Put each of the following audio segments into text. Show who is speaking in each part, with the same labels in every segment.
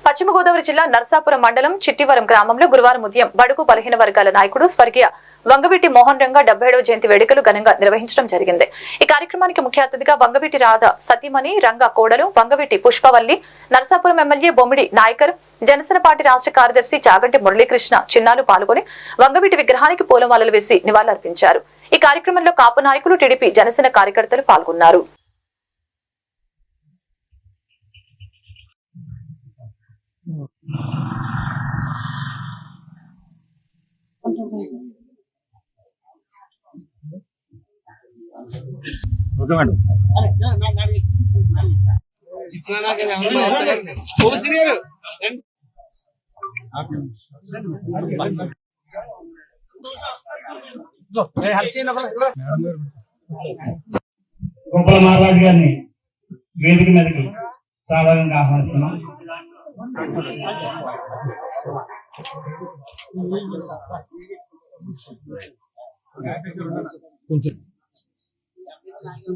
Speaker 1: పశ్చిమ గోదావరి జిల్లా నర్సాపురం మండలం చిట్టివరం గ్రామంలో గురువారం ఉదయం బడుగు బలహీన వర్గాల నాయకుడు స్వర్గీయ వంగవీటి మోహన్ రంగ 77వ జయంతి వేడుకలు ఘనంగా నిర్వహించడం జరిగింది. ఈ కార్యక్రమానికి ముఖ్య అతిథిగా వంగవీటి రాధ సతీమణి రంగ కోడలు వంగవీటి పుష్పవల్లి, నర్సాపురం ఎమ్మెల్యే బొమ్మిడి నాయకర్, జనసేన పార్టీ రాష్ట్ర కార్యదర్శి చాగంటి మురళీకృష్ణ చిన్నాలు పాల్గొని వంగవీటి విగ్రహానికి పూలమాలలు వేసి నివాళులర్పించారు. ఈ కార్యక్రమంలో కాపు నాయకులు, టీడీపీ, జనసేన కార్యకర్తలు పాల్గొన్నారు.
Speaker 2: Okay madam.
Speaker 3: గొప్పల మహారాజు గారిని వేదిక మీదకి సాధారణంగా ఆహ్వానిస్తున్నాం.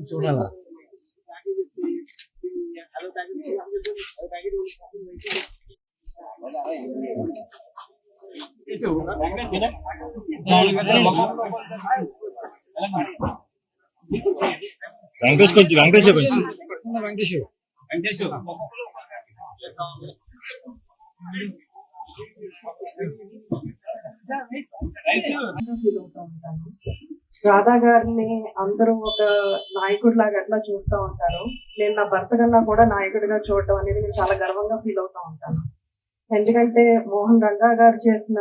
Speaker 2: చూడాలా వెంకటేష్ కొంచెం వెంకటేష్
Speaker 4: రాధా గారిని అందరూ ఒక నాయకుడి లాగా ఎట్లా చూస్తూ ఉంటారు. నేను నా భర్త కన్నా కూడా నాయకుడిగా చూడటం అనేది నేను చాలా గర్వంగా ఫీల్ అవుతూ ఉంటాను. ఎందుకంటే రంగా గారు చేసిన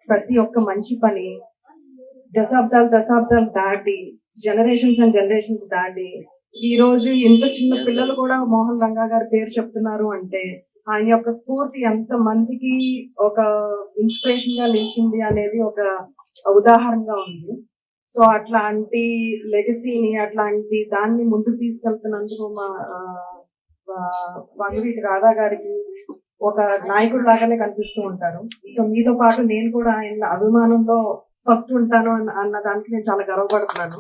Speaker 4: ప్రతి ఒక్క మంచి పని దశాబ్దాలు దాటి జనరేషన్స్ అండ్ జనరేషన్స్ దాటి ఈ రోజు ఇంత చిన్న పిల్లలు కూడా రంగా గారి పేరు చెప్తున్నారు అంటే ఆయన యొక్క స్ఫూర్తి ఎంత మందికి ఒక ఇన్స్పిరేషన్ గా నిలిచింది అనేది ఒక ఉదాహరణగా ఉంది. సో అట్లాంటి లెగసీని అట్లాంటి దాన్ని ముందుకు తీసుకెళ్తున్నందుకు మా వంగవీటి రాధా గారికి ఒక నాయకుడు లాగానే కనిపిస్తూ ఉంటారు. సో మీతో పాటు నేను కూడా ఆయన అభిమానంలో ఫస్ట్ ఉంటాను అన్న దానికి నేను చాలా గర్వపడుతున్నాను.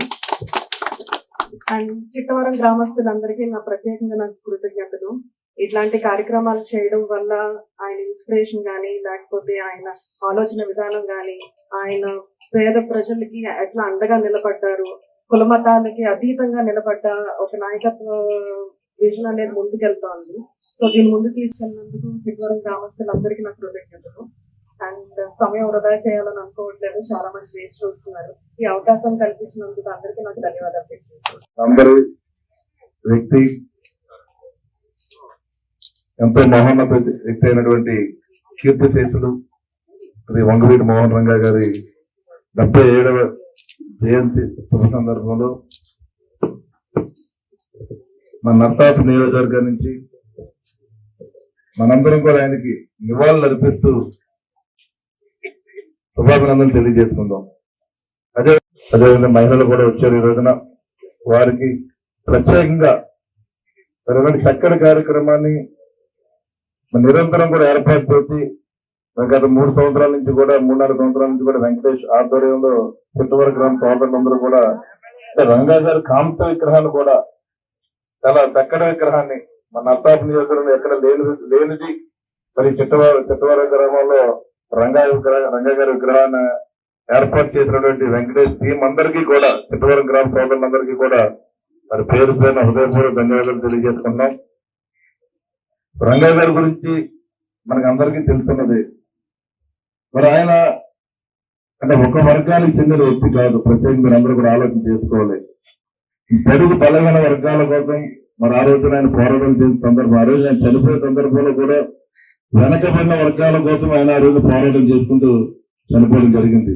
Speaker 4: అండ్ చిట్టవరం గ్రామస్తులందరికీ ప్రత్యేకంగా నాకు కృతజ్ఞతలు. ఇట్లాంటి కార్యక్రమాలు చేయడం వల్ల ఆయన ఇన్స్పిరేషన్ గానీ, లేకపోతే ఆయన ఆలోచన విధానం గానీ, ఆయన పేద ప్రజలకి ఎట్లా అండగా నిలబడ్డారు, కులమతాలకి అతీతంగా నిలబడ్డ ఒక నాయకత్వ విజన్ అనేది ముందుకెళ్తోంది. సో దీన్ని ముందు తీసుకెళ్ళినందుకు చిట్టవరం గ్రామస్తులందరికీ నాకు కృతజ్ఞతలు. అండ్ సమయం వృధా చేయాలని అనుకోవట్లేదు, చాలా మంది వేచి చూస్తున్నారు. ఈ అవకాశం కల్పించినందుకు అందరికీ నాకు ధన్యవాదాలు
Speaker 5: అందరి వ్యక్తి ఎంతో మహోన్నత వ్యక్తి అయినటువంటి కీర్తిశేషులు శ్రీ వంగవీటి మోహన్ రంగా గారి 77వ జయంతి శుభ సందర్భంలో మన నర్సాపు నియోజకవర్గం నుంచి మనందరం కూడా ఆయనకి నివాళులు అర్పిస్తూ శుభాభినందనలు తెలియజేసుకుందాం. అదేవిధంగా మహిళలు కూడా వచ్చారు. ఈ రోజున వారికి ప్రత్యేకంగా చక్కటి కార్యక్రమాన్ని నిరంతరం కూడా ఏర్పాటు చేసి గత 3 సంవత్సరాల నుంచి కూడా 3-4 సంవత్సరాల నుంచి కూడా వెంకటేష్ ఆధ్వర్యంలో చిట్టవరం గ్రామ సోదరులందరూ కూడా రంగా గారి కాంస విగ్రహాన్ని కూడా చాలా చక్కటి విగ్రహాన్ని మన నర్సాపు నియోజకవర్గంలో ఎక్కడ లేనిది మరి చిట్టవరం గ్రామంలో రంగా గారి విగ్రహాన్ని ఏర్పాటు చేసినటువంటి వెంకటేష్ టీం అందరికీ కూడా చిట్టవరం గ్రామ సోదరులందరికీ కూడా మరి పేరు పేరున హృదయపూర్వక ధన్యవాదాలు తెలియజేసుకున్నాం. రంగా గారి గురించి మనకు అందరికీ తెలుసున్నది. మరి ఆయన అంటే ఒక వర్గానికి చెందిన వ్యక్తి కాదు. ప్రత్యేకంగా మీరు అందరూ కూడా ఆలోచన చేసుకోవాలి. బడుగు బలహీన వర్గాల కోసం మరి ఆ రోజున ఆయన పోరాటం చేసిన సందర్భం, ఆ రోజు ఆయన చనిపోయే సందర్భంలో కూడా వెనకబడిన వర్గాల కోసం ఆయన ఆ రోజు పోరాటం చేసుకుంటూ చనిపోవడం జరిగింది.